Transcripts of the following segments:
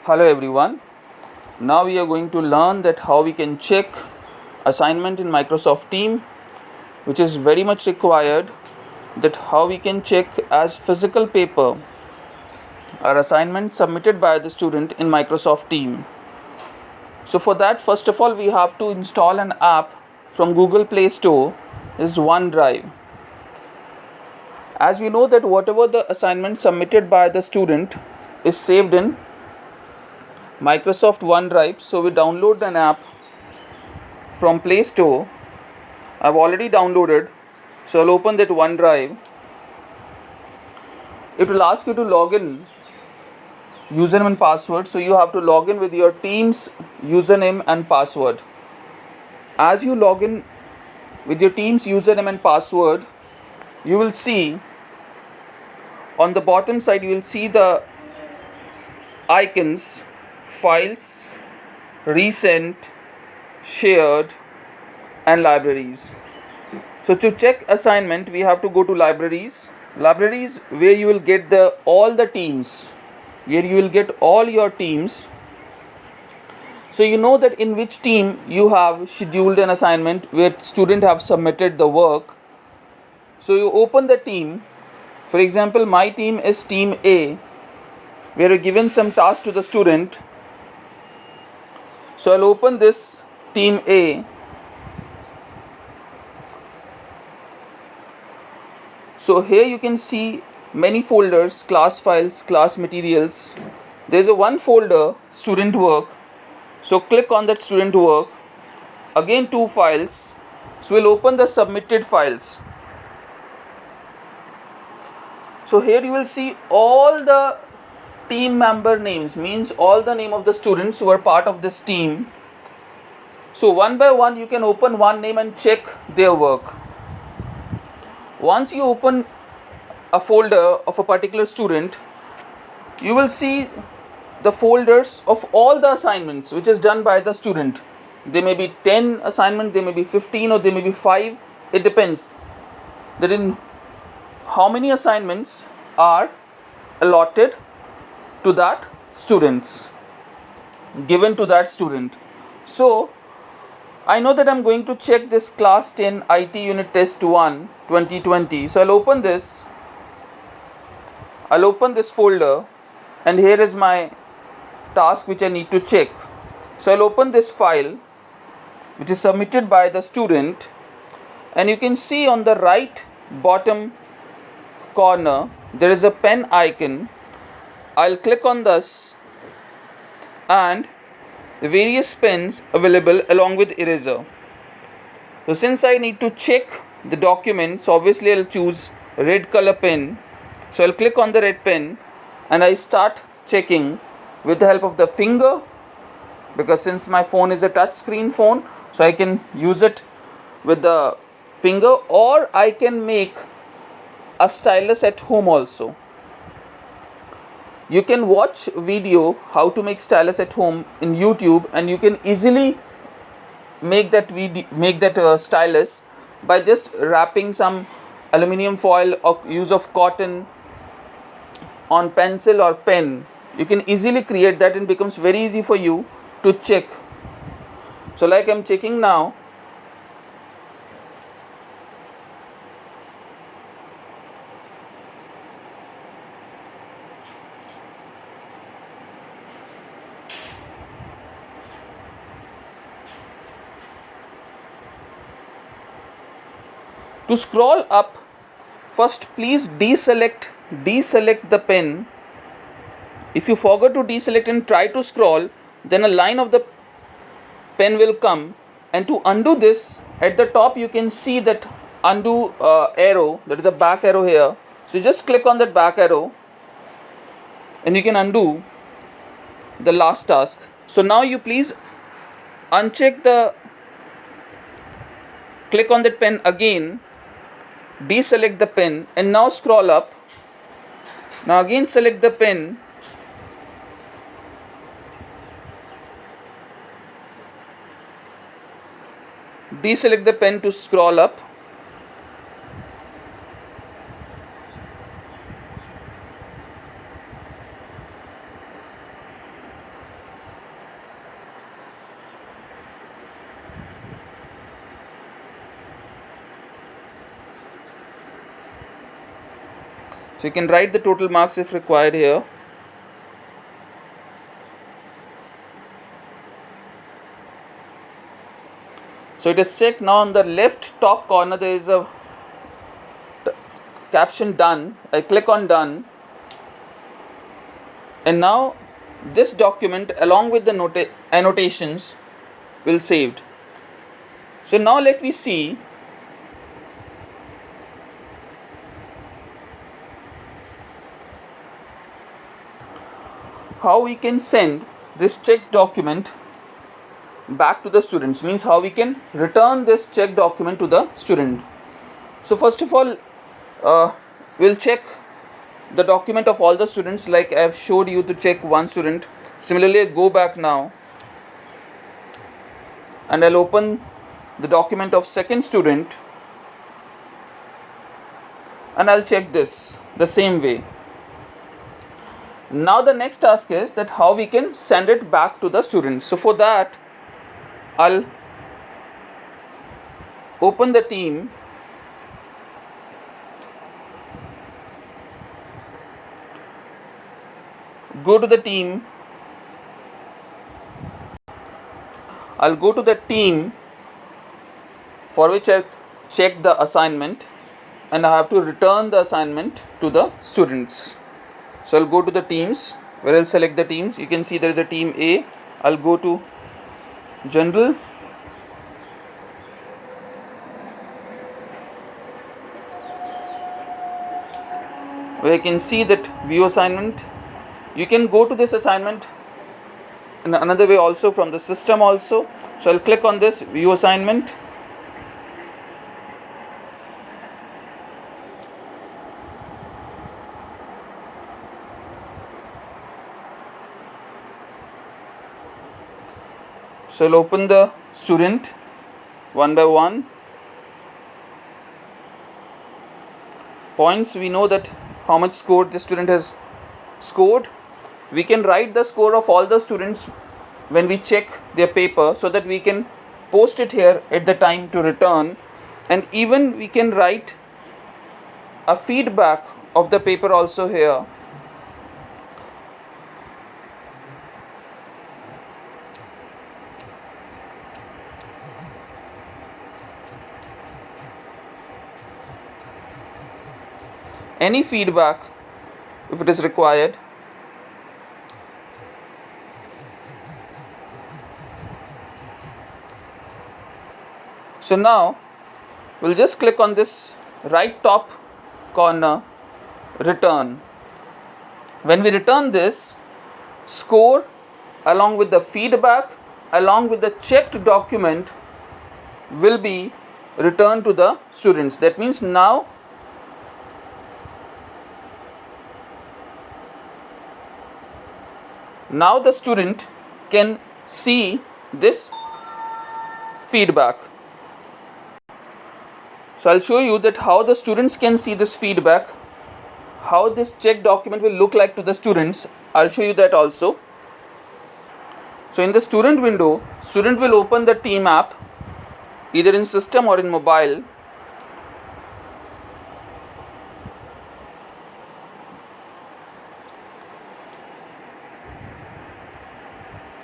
Hello everyone. Now we are going to learn that how we can check assignment in Microsoft Team, which is very much required, that how we can check as physical paper our assignment submitted by the student in Microsoft Team. So for that, first of all, we have to install an app from Google Play Store, is OneDrive. As we know that whatever the assignment submitted by the student is saved in Microsoft OneDrive, so we download an app from Play Store. I've already downloaded, so I'll open that OneDrive. It will ask you to log in username and password, so you have to log in with your team's username and password. As you log in with your team's username and password, you will see on the bottom side, you will see the icons: files, recent, shared, and libraries. So to check assignment, we have to go to libraries. Libraries where you will get all the teams, where you will get all your teams. So you know that in which team you have scheduled an assignment where student have submitted the work. So you open the team. For example, my team is team A, where we given some task to the student. So I'll open this team A. So here you can see many folders: class files, class materials. There's a one folder, student work. So click on that student work. Again two files. So we'll open the submitted files. So here you will see all the team member names, means all the name of the students who are part of this team. So one by one you can open one name and check their work. Once you open a folder of a particular student, you will see the folders of all the assignments which is done by the student. There may be 10 assignments, there may be 15, or there may be 5. It depends that in how many assignments are allotted to that students, given to that student. So I know that I'm going to check this class 10 IT unit test 1 2020. So I'll open this folder, and here is my task which I need to check. So I'll open this file which is submitted by the student, and you can see on the right bottom corner there is a pen icon. I'll click on this, and the various pens available along with eraser. So since I need to check the documents, obviously I'll choose red color pen. So I'll click on the red pen, and I start checking with the help of the finger, because since my phone is a touch screen phone, so I can use it with the finger, or I can make a stylus at home also. You can watch video how to make stylus at home in YouTube, and you can easily make that stylus by just wrapping some aluminum foil or use of cotton on pencil or pen. You can easily create that, and becomes very easy for you to check. So like I'm checking now. To scroll up, first please deselect the pen. If you forget to deselect and try to scroll, then a line of the pen will come. And to undo this, at the top you can see that undo arrow, that is a back arrow here. So you just click on that back arrow, and you can undo the last task. So now you please click on that pen again, deselect the pen, and now scroll up. Now again select the pen, deselect the pen to scroll up. So you can write the total marks if required here. So it is checked. Now on the left top corner there is a caption done. I click on done, and now this document along with the annotations will saved. So now let me see how we can send this check document back to the students, means how we can return this check document to the student. So first of all, we'll check the document of all the students, like I have showed you to check one student. Similarly, I go back now and I'll open the document of second student and I'll check this the same way. Now the next task is that how we can send it back to the students. So for that, I'll open the team, go to the team, I'll go to the team for which I check the assignment and I have to return the assignment to the students. So I'll go to the teams where I'll select the teams. You can see there is a team A. I'll go to general, where I can see that view assignment. You can go to this assignment in another way also from the system also. So I'll click on this view assignment. So I'll open the student one by one. Points, we know that how much score the student has scored. We can write the score of all the students when we check their paper, so that we can post it here at the time to return, and even we can write a feedback of the paper also here. Any feedback if it is required. So now we'll just click on this right top corner, return. When we return this, score along with the feedback along with the checked document will be returned to the students. That means now the student can see this feedback. So I'll show you that how the students can see this feedback, how this check document will look like to the students. I'll show you that also. So in the student window, student will open the team app either in system or in mobile.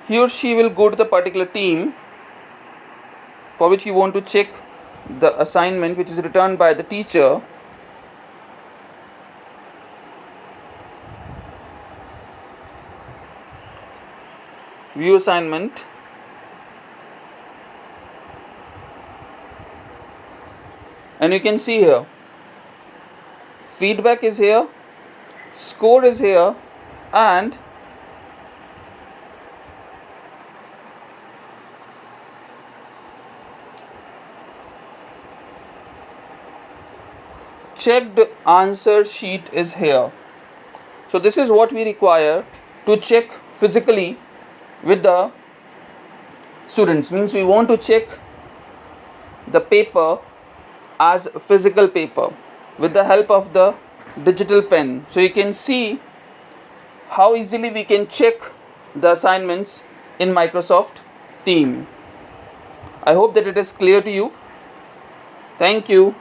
He or she will go to the particular team for which you want to check the assignment which is returned by the teacher. View assignment. And you can see here, feedback is here, score is here, and checked answer sheet is here. So this is what we require to check physically with the students. Means we want to check the paper as physical paper with the help of the digital pen. So you can see how easily we can check the assignments in Microsoft Team. I hope that it is clear to you. Thank you.